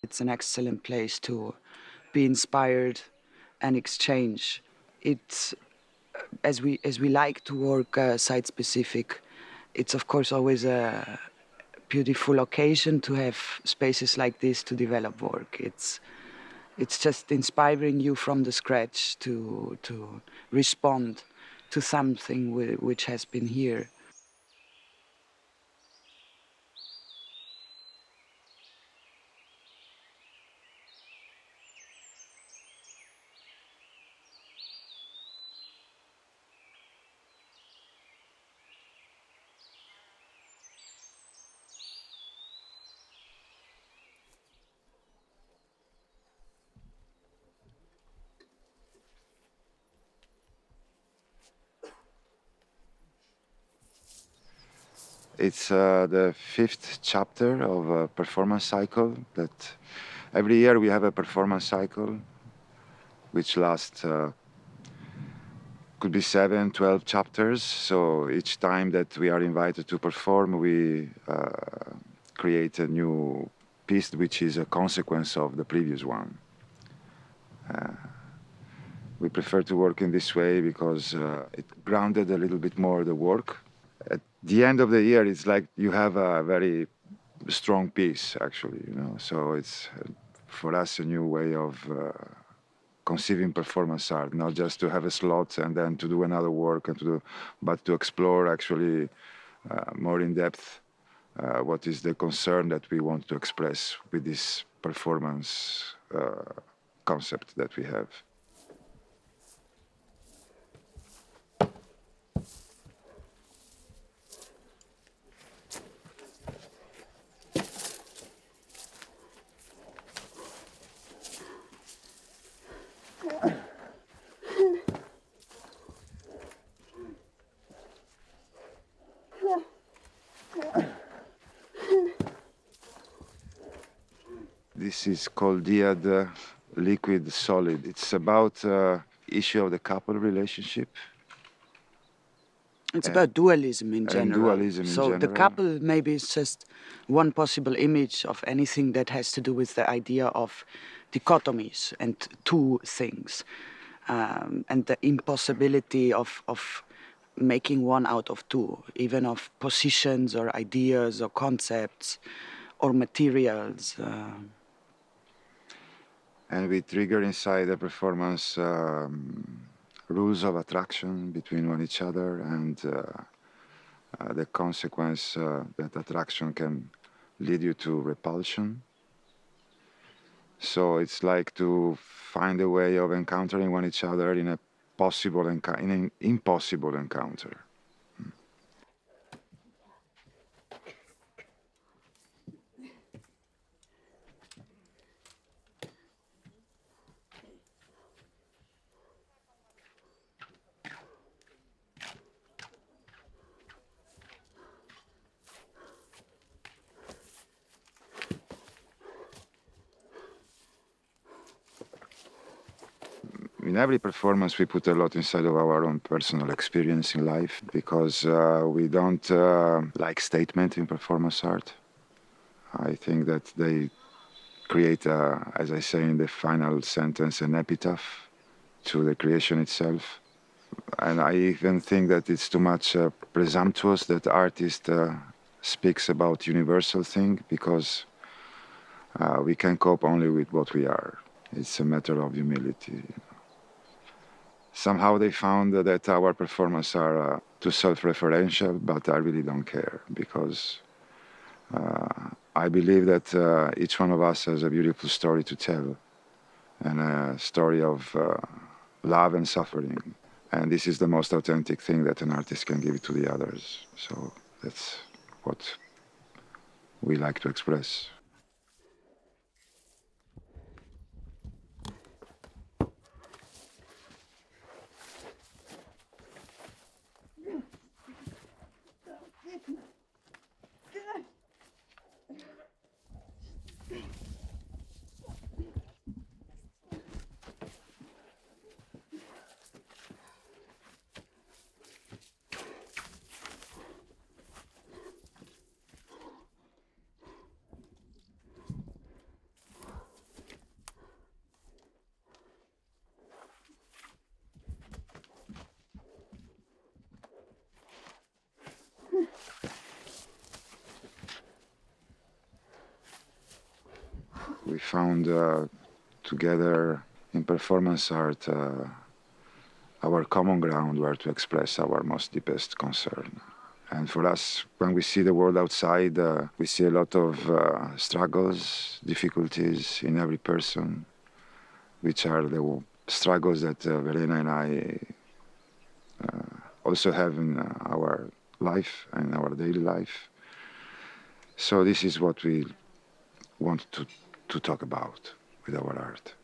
It's an excellent place to be inspired and exchange. It's as we like to work site specific. It's of course always a beautiful occasion to have spaces like this to develop work. It's just inspiring you from the scratch to respond to something which has been here. It's the fifth chapter of a performance cycle that every year we have a performance cycle which lasts could be 7, 12 chapters. So each time that we are invited to perform, we create a new piece which is a consequence of the previous one. We prefer to work in this way because it grounded a little bit more the work. At the end of the year, it's like you have a very strong piece, actually, you know. So it's for us a new way of conceiving performance art, not just to have a slot and then to do another work and to do, but to explore actually more in depth what is the concern that we want to express with this performance concept that we have. This is called Diad Liquid Solid. It's about issue of the couple relationship. It's about dualism in general. Dualism in so general. the couple maybe is just one possible image of anything that has to do with the idea of dichotomies and two things, and the impossibility of making one out of two, even of positions or ideas or concepts or materials. And we trigger inside the performance rules of attraction between one each other, and the consequence that attraction can lead you to repulsion. So it's like to find a way of encountering one each other in a possible in an impossible encounter. In every performance, we put a lot inside of our own personal experience in life because we don't like statement in performance art. I think that they create, as I say in the final sentence, an epitaph to the creation itself. And I even think that it's too much presumptuous that artist speaks about universal thing because we can cope only with what we are. It's a matter of humility. Somehow they found that our performances are too self-referential, but I really don't care because I believe that each one of us has a beautiful story to tell and a story of love and suffering. And this is the most authentic thing that an artist can give to the others. So that's what we like to express. We found together in performance art our common ground where to express our most deepest concern. And for us, when we see the world outside, we see a lot of struggles, difficulties in every person, which are the struggles that Verena and I also have in our life and our daily life. So this is what we want to talk about with our art.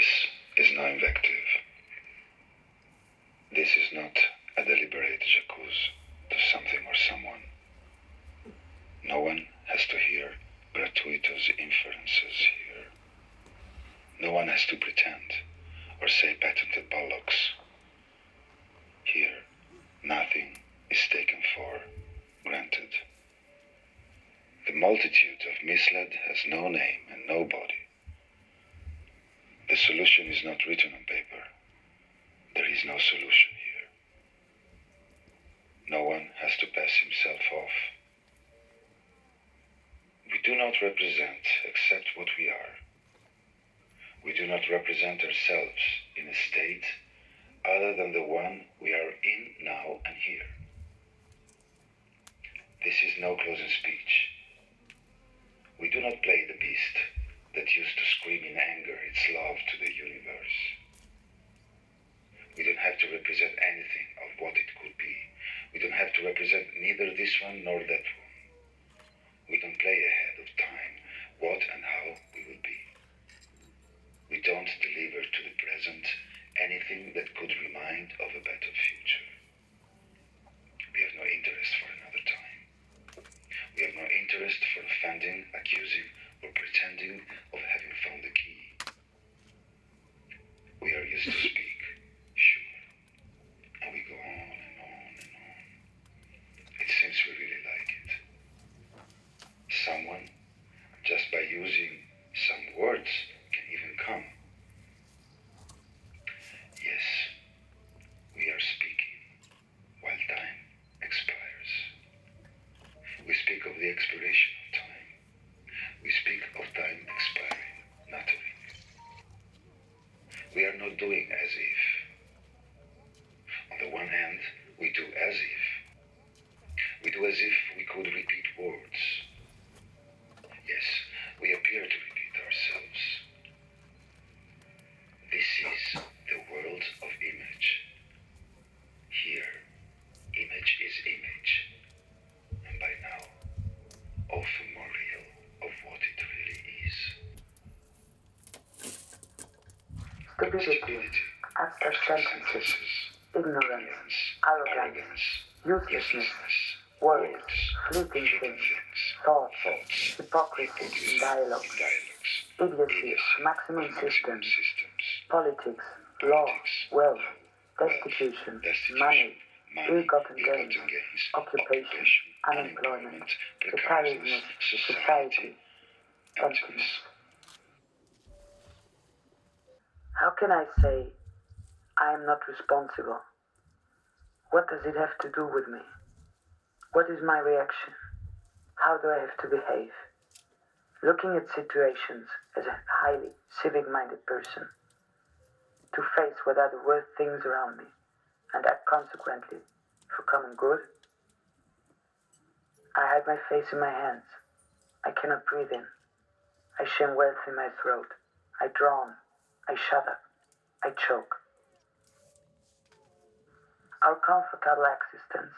This is no invective. This is not a deliberate j'accuse to something or someone. No one has to hear gratuitous inferences here. No one has to pretend or say patented bollocks. Here, nothing is taken for granted. The multitude of misled has no name and no body. The solution is not written on paper. There is no solution here. No one has to pass himself off. We do not represent except what we are. We do not represent ourselves in a state other than the one we are in now and here. This is no closing speech. We do not play the beast that used to scream in anger its love to the universe. We don't have to represent anything of what it could be. We don't have to represent neither this one nor that one. We don't play ahead of time what and how we will be. We don't deliver to the present anything that could remind of a better future. We have no interest for another time. We have no interest for offending, accusing, or pretending of having found the key. We are used to speak, sure, and we go on and on and on. It seems we really like it. Someone, just by using some words, can even come. Yes, we are speaking while time expires. We speak of the expiration of time. We speak of time expiring, not doing. We are not doing as if. On the one hand, we do as if. We do as if we could repeat words. Yes, we appear to repeat ourselves. This is the world of image. Here, image is image, and by now, often more real of what it really is. Stupidity, abstract sentences, ignorance, arrogance, uselessness, words, fleeting things, thoughts, hypocrisy in dialogues, idiocy, maximum systems, politics, law, wealth, destitution, money, ill-gotten gains, occupation, unemployment, precariousness, society, emptiness. How can I say I am not responsible? What does it have to do with me? What is my reaction? How do I have to behave? Looking at situations as a highly civic-minded person, to face what are the worst things around me and act consequently for common good? I hide my face in my hands. I cannot breathe in. I shame wealth in my throat. I drown. I shudder. I choke. Our comfortable existence,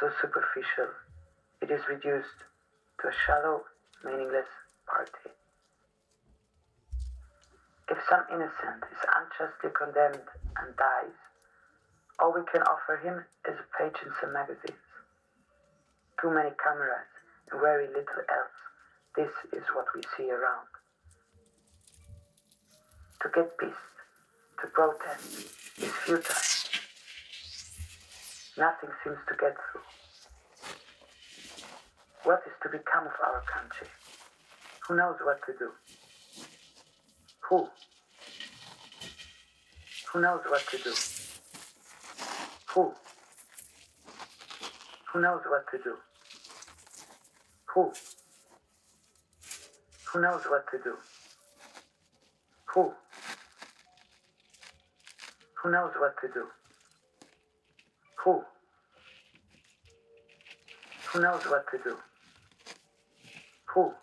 so superficial, it is reduced to a shallow, meaningless party. If some innocent is unjustly condemned and dies, all we can offer him is a page in some magazines. Too many cameras and very little else. This is what we see around. To get pissed, to protest, is futile. Nothing seems to get through. What is to become of our country? Who knows what to do? Who? Who knows what to do? Who? Who knows what to do? Who? Who knows what to do? Who? Who knows what to do? Who? Who knows what to do? Who?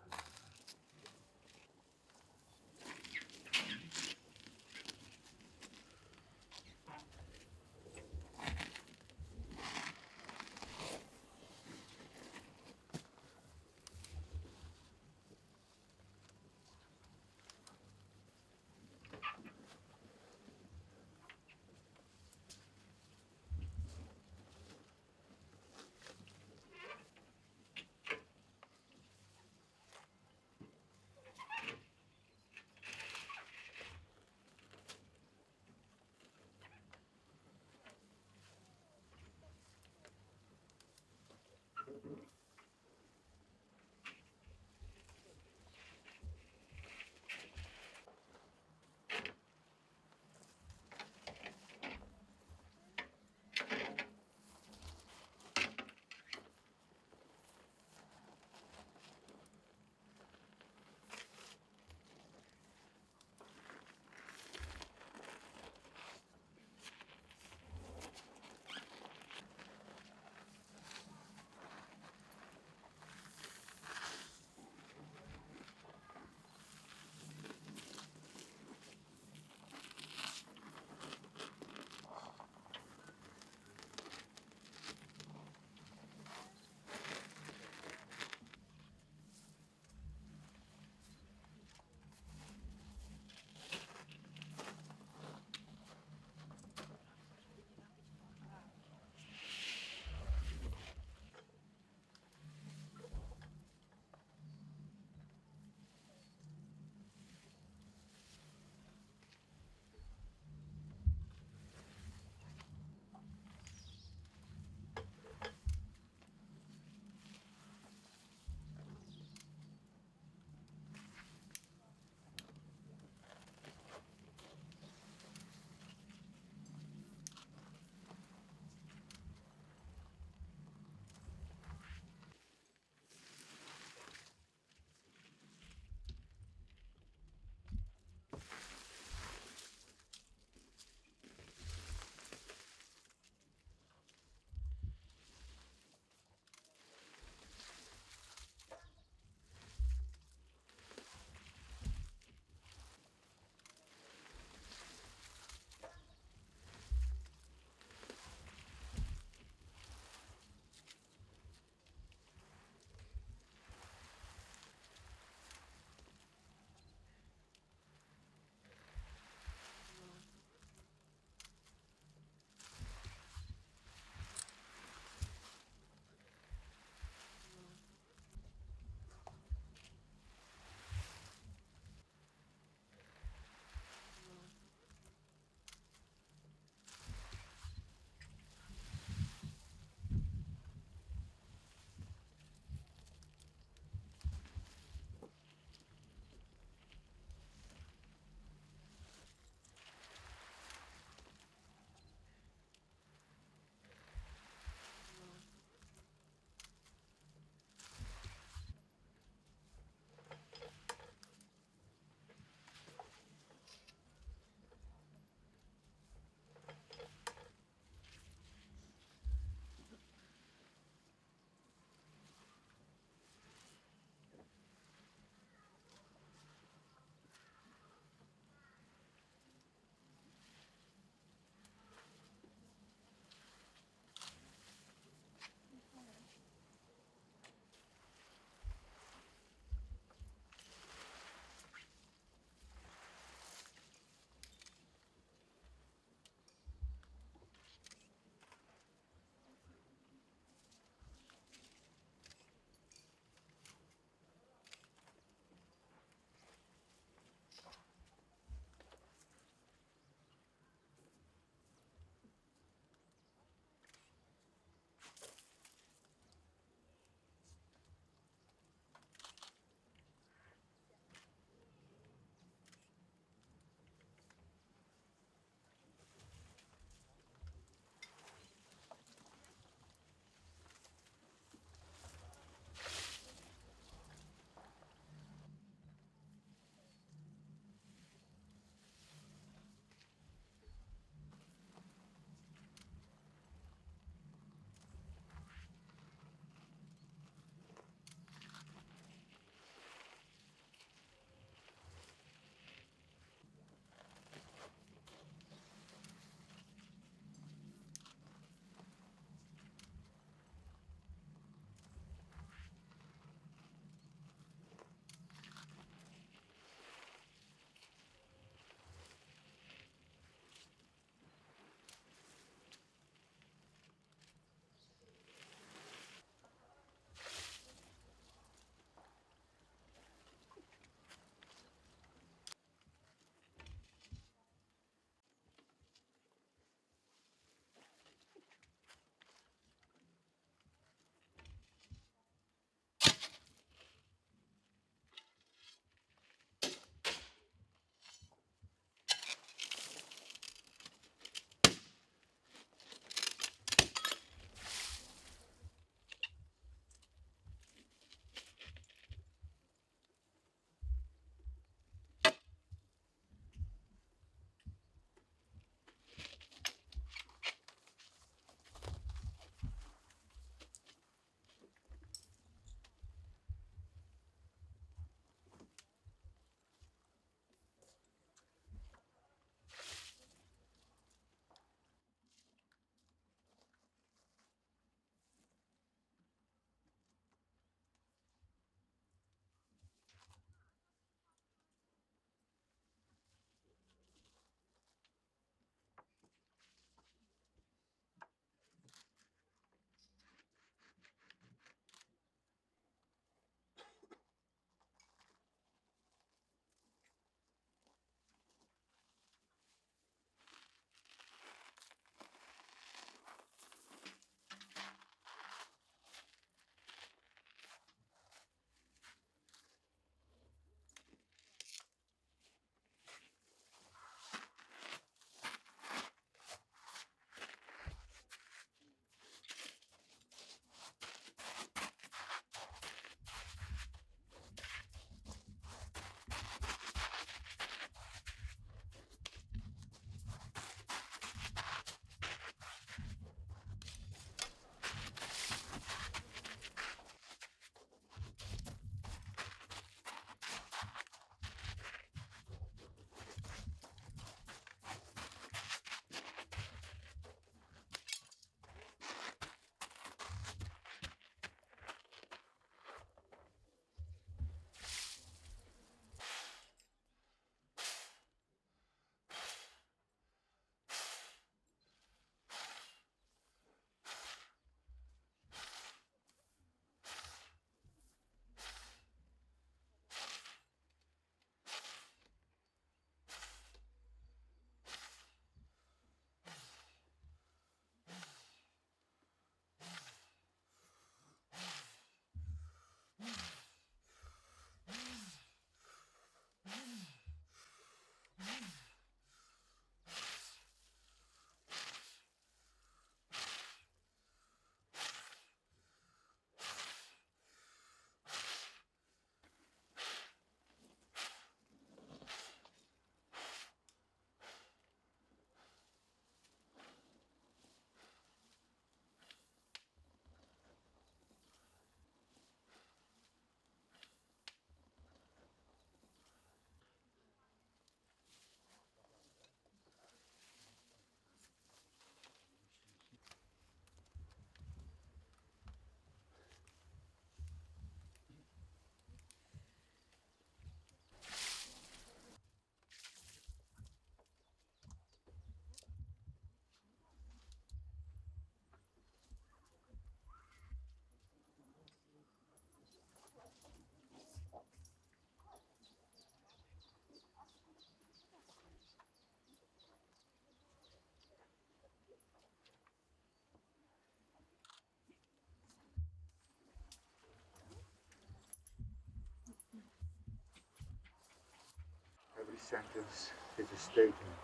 sentence is a statement,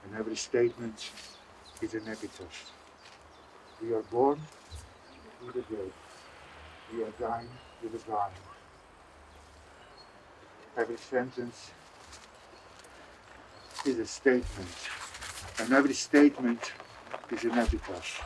and every statement is an epitaph. We are born with the dead. We are dying with the dying. Every sentence is a statement, and every statement is an epitaph.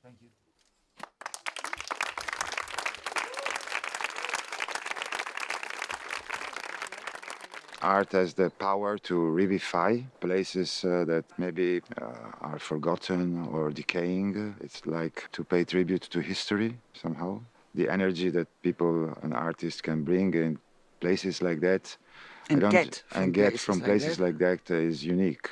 Thank you. Art has the power to revivify places that maybe are forgotten or decaying. It's like to pay tribute to history somehow. The energy that people and artists can bring in places like that And I don't get from and get places from like places that. like that is unique.